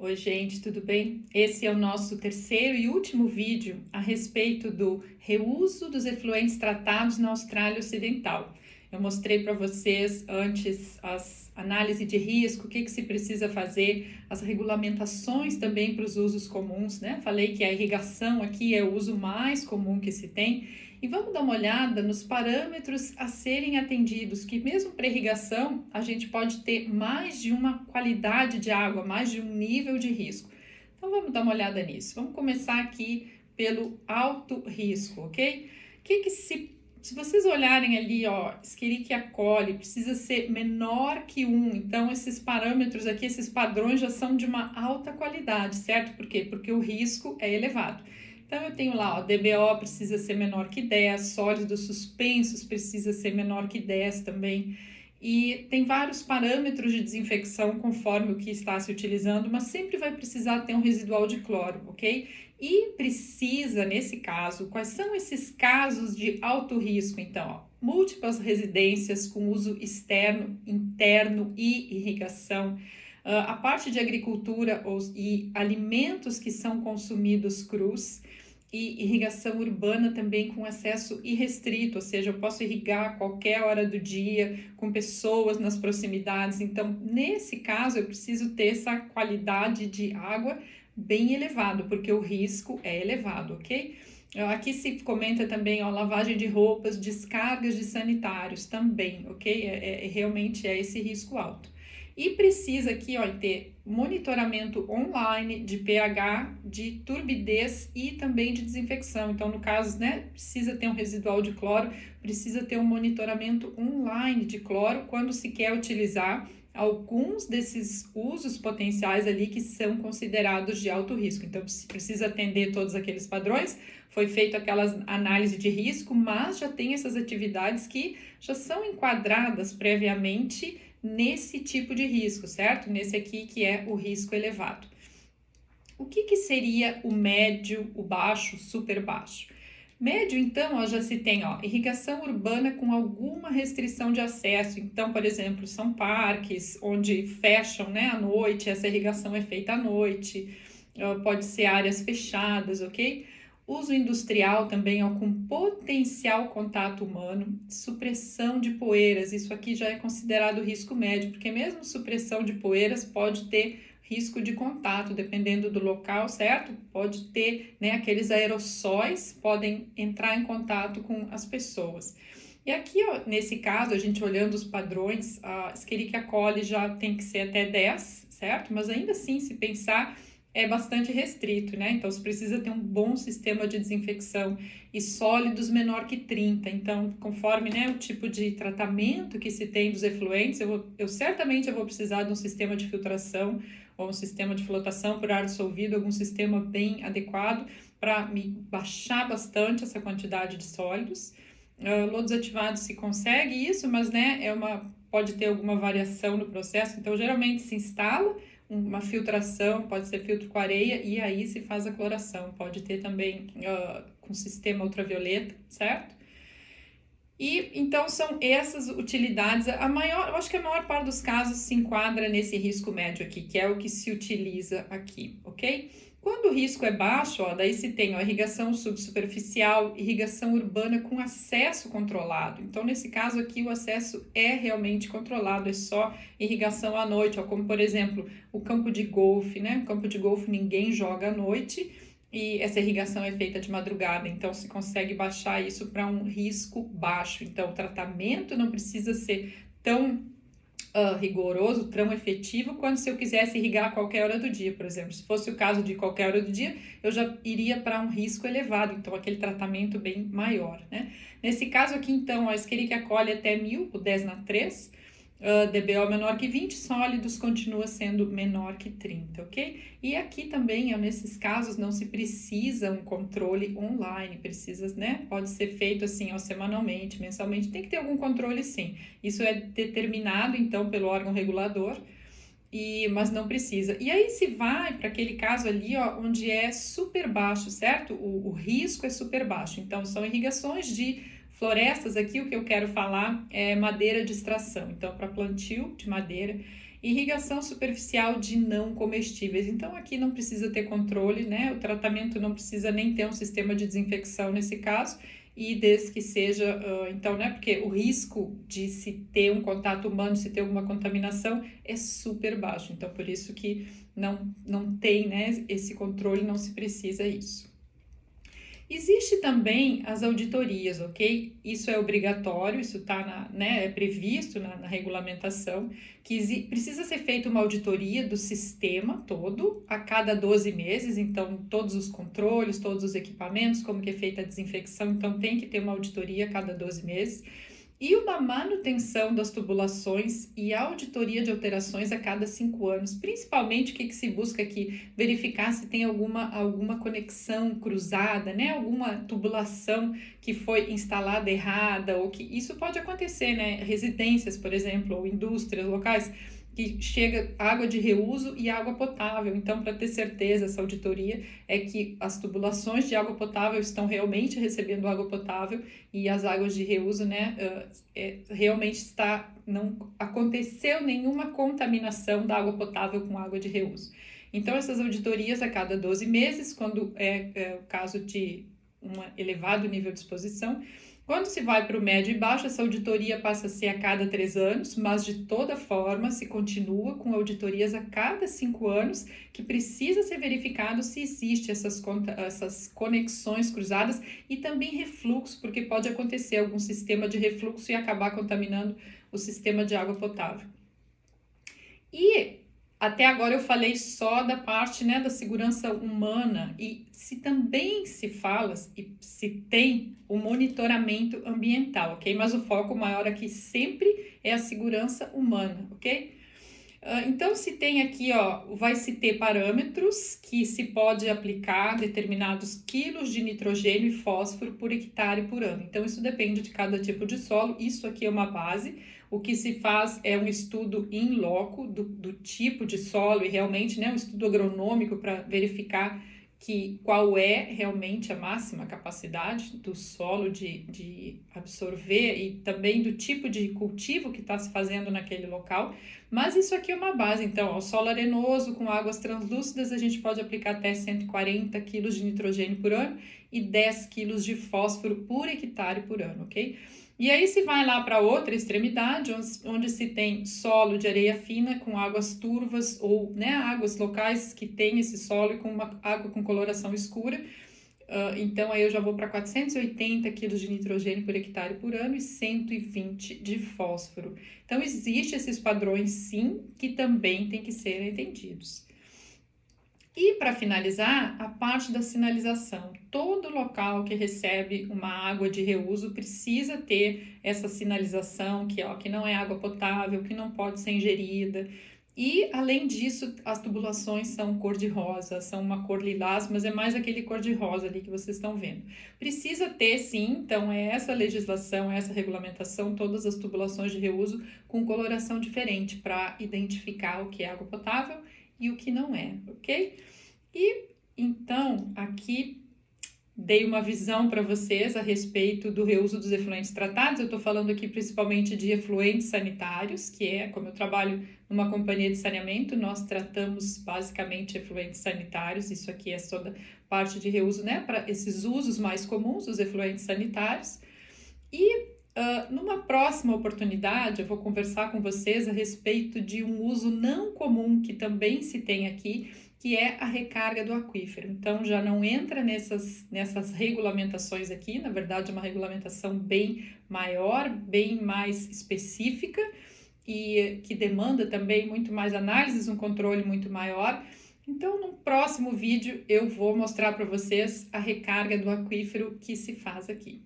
Oi, gente, tudo bem? Esse é o nosso terceiro e último vídeo a respeito do reuso dos efluentes tratados na Austrália Ocidental. Eu mostrei para vocês antes as análises de risco, o que se precisa fazer, as regulamentações também para os usos comuns, né? Falei que a irrigação aqui é o uso mais comum que se tem. E vamos dar uma olhada nos parâmetros a serem atendidos, que mesmo para irrigação a gente pode ter mais de uma qualidade de água, mais de um nível de risco. Então vamos dar uma olhada nisso. Vamos começar aqui pelo alto risco, ok? Se vocês olharem ali, ó, Escherichia coli precisa ser menor que 1, então esses parâmetros aqui, esses padrões já são de uma alta qualidade, certo? Por quê? Porque o risco é elevado. Então eu tenho lá, ó, DBO precisa ser menor que 10, sólidos suspensos precisa ser menor que 10 também. E tem vários parâmetros de desinfecção conforme o que está se utilizando, mas sempre vai precisar ter um residual de cloro, ok? E precisa, nesse caso, quais são esses casos de alto risco? Então, ó, múltiplas residências com uso externo, interno e irrigação. A parte de agricultura e alimentos que são consumidos crus, e irrigação urbana também com acesso irrestrito, ou seja, eu posso irrigar a qualquer hora do dia, com pessoas nas proximidades. Então, nesse caso, eu preciso ter essa qualidade de água bem elevado, porque o risco é elevado, ok? Aqui se comenta também, ó, lavagem de roupas, descargas de sanitários também, ok? Realmente é esse risco alto. E precisa aqui, ó, ter monitoramento online de pH, de turbidez e também de desinfecção. Então, no caso, né, precisa ter um residual de cloro, precisa ter um monitoramento online de cloro quando se quer utilizar alguns desses usos potenciais ali que são considerados de alto risco. Então, precisa atender todos aqueles padrões. Foi feita aquela análise de risco, mas já tem essas atividades que já são enquadradas previamente nesse tipo de risco, certo? Nesse aqui que é o risco elevado. O que seria o médio, o baixo, super baixo? Médio, então, ó, já se tem, ó, irrigação urbana com alguma restrição de acesso. Então, por exemplo, são parques onde fecham, né, à noite, essa irrigação é feita à noite, pode ser áreas fechadas, ok? Uso industrial também, ó, com potencial contato humano, supressão de poeiras, isso aqui já é considerado risco médio, porque mesmo supressão de poeiras pode ter risco de contato, dependendo do local, certo? Pode ter, né, aqueles aerossóis podem entrar em contato com as pessoas. E aqui, ó, nesse caso, a gente olhando os padrões, a Escherichia coli já tem que ser até 10, certo? Mas ainda assim, se pensar, é bastante restrito, né? Então, você precisa ter um bom sistema de desinfecção e sólidos menor que 30. Então, conforme, né, o tipo de tratamento que se tem dos efluentes, eu certamente vou precisar de um sistema de filtração ou um sistema de flotação por ar dissolvido, algum sistema bem adequado para me baixar bastante essa quantidade de sólidos. Lodos ativados se consegue isso, mas, né, pode ter alguma variação no processo. Então, geralmente se instala uma filtração, pode ser filtro com areia, e aí se faz a cloração. Pode ter também com sistema ultravioleta, certo? E então são essas utilidades. Eu acho que a maior parte dos casos se enquadra nesse risco médio aqui, que é o que se utiliza aqui, ok? Quando o risco é baixo, ó, daí se tem, ó, irrigação subsuperficial, irrigação urbana com acesso controlado. Então, nesse caso aqui, o acesso é realmente controlado, é só irrigação à noite, ó, como por exemplo, o campo de golfe, né? O campo de golfe ninguém joga à noite e essa irrigação é feita de madrugada, então se consegue baixar isso para um risco baixo. Então, o tratamento não precisa ser tão rigoroso, tão efetivo, quanto se eu quisesse irrigar a qualquer hora do dia, por exemplo. Se fosse o caso de qualquer hora do dia, eu já iria para um risco elevado, então aquele tratamento bem maior, né? Nesse caso aqui, então, a Escherichia coli até 1000, o 10 na 3, DBO menor que 20, sólidos continua sendo menor que 30, ok? E aqui também, nesses casos, não se precisa um controle online, precisa, né? Pode ser feito assim, ó, semanalmente, mensalmente, tem que ter algum controle sim. Isso é determinado, então, pelo órgão regulador, mas não precisa. E aí se vai para aquele caso ali, ó, onde é super baixo, certo? O risco é super baixo. Então, são irrigações de florestas. Aqui o que eu quero falar é madeira de extração. Então, para plantio de madeira. Irrigação superficial de não comestíveis. Então aqui não precisa ter controle, né? O tratamento não precisa nem ter um sistema de desinfecção nesse caso, e desde que seja, então, né? Porque o risco de se ter um contato humano, se ter alguma contaminação, é super baixo. Então, por isso que não tem, né, esse controle, não se precisa isso. Existe também as auditorias, ok? Isso é obrigatório, isso está né, é previsto na regulamentação, que precisa ser feita uma auditoria do sistema todo a cada 12 meses, então todos os controles, todos os equipamentos, como que é feita a desinfecção, então tem que ter uma auditoria a cada 12 meses. E uma manutenção das tubulações e auditoria de alterações a cada 5 anos. Principalmente, o que se busca aqui? Verificar se tem alguma conexão cruzada, né? Alguma tubulação que foi instalada errada, ou que isso pode acontecer, né? Residências, por exemplo, ou indústrias locais, que chega água de reuso e água potável. Então, para ter certeza, essa auditoria é que as tubulações de água potável estão realmente recebendo água potável e as águas de reuso, né, realmente não aconteceu nenhuma contaminação da água potável com água de reuso. Então, essas auditorias a cada 12 meses, quando é o caso de um elevado nível de exposição. Quando se vai para o médio e baixo, essa auditoria passa a ser a cada 3 anos, mas de toda forma se continua com auditorias a cada 5 anos, que precisa ser verificado se existe essas conexões cruzadas e também refluxo, porque pode acontecer algum sistema de refluxo e acabar contaminando o sistema de água potável. E até agora eu falei só da parte, né, da segurança humana, e se também se fala e se tem o monitoramento ambiental, ok? Mas o foco maior aqui sempre é a segurança humana, ok? Então, se tem aqui, ó, vai se ter parâmetros que se pode aplicar determinados quilos de nitrogênio e fósforo por hectare por ano. Então, isso depende de cada tipo de solo. Isso aqui é uma base. O que se faz é um estudo in loco do tipo de solo e realmente, né, um estudo agronômico para verificar qual é realmente a máxima capacidade do solo de absorver e também do tipo de cultivo que está se fazendo naquele local. Mas isso aqui é uma base, então, ao solo arenoso com águas translúcidas, a gente pode aplicar até 140 kg de nitrogênio por ano e 10 kg de fósforo por hectare por ano, ok? E aí se vai lá para outra extremidade, onde se tem solo de areia fina com águas turvas ou, né, águas locais que tem esse solo e com uma água com coloração escura. Então aí eu já vou para 480 kg de nitrogênio por hectare por ano e 120 de fósforo. Então existem esses padrões sim, que também tem que ser entendidos. E para finalizar, a parte da sinalização. Todo local que recebe uma água de reuso precisa ter essa sinalização que não é água potável, que não pode ser ingerida. E, além disso, as tubulações são cor-de-rosa, são uma cor lilás, mas é mais aquele cor-de-rosa ali que vocês estão vendo. Precisa ter, sim, então é essa legislação, essa regulamentação, todas as tubulações de reuso com coloração diferente para identificar o que é água potável e o que não é, ok? E, então, aqui dei uma visão para vocês a respeito do reuso dos efluentes tratados. Eu estou falando aqui principalmente de efluentes sanitários, que é, como eu trabalho numa companhia de saneamento, nós tratamos basicamente efluentes sanitários. Isso aqui é toda parte de reuso, né, para esses usos mais comuns, os efluentes sanitários. E numa próxima oportunidade, eu vou conversar com vocês a respeito de um uso não comum que também se tem aqui, que é a recarga do aquífero. Então, já não entra nessas regulamentações aqui, na verdade, é uma regulamentação bem maior, bem mais específica e que demanda também muito mais análises, um controle muito maior. Então, no próximo vídeo, eu vou mostrar para vocês a recarga do aquífero que se faz aqui.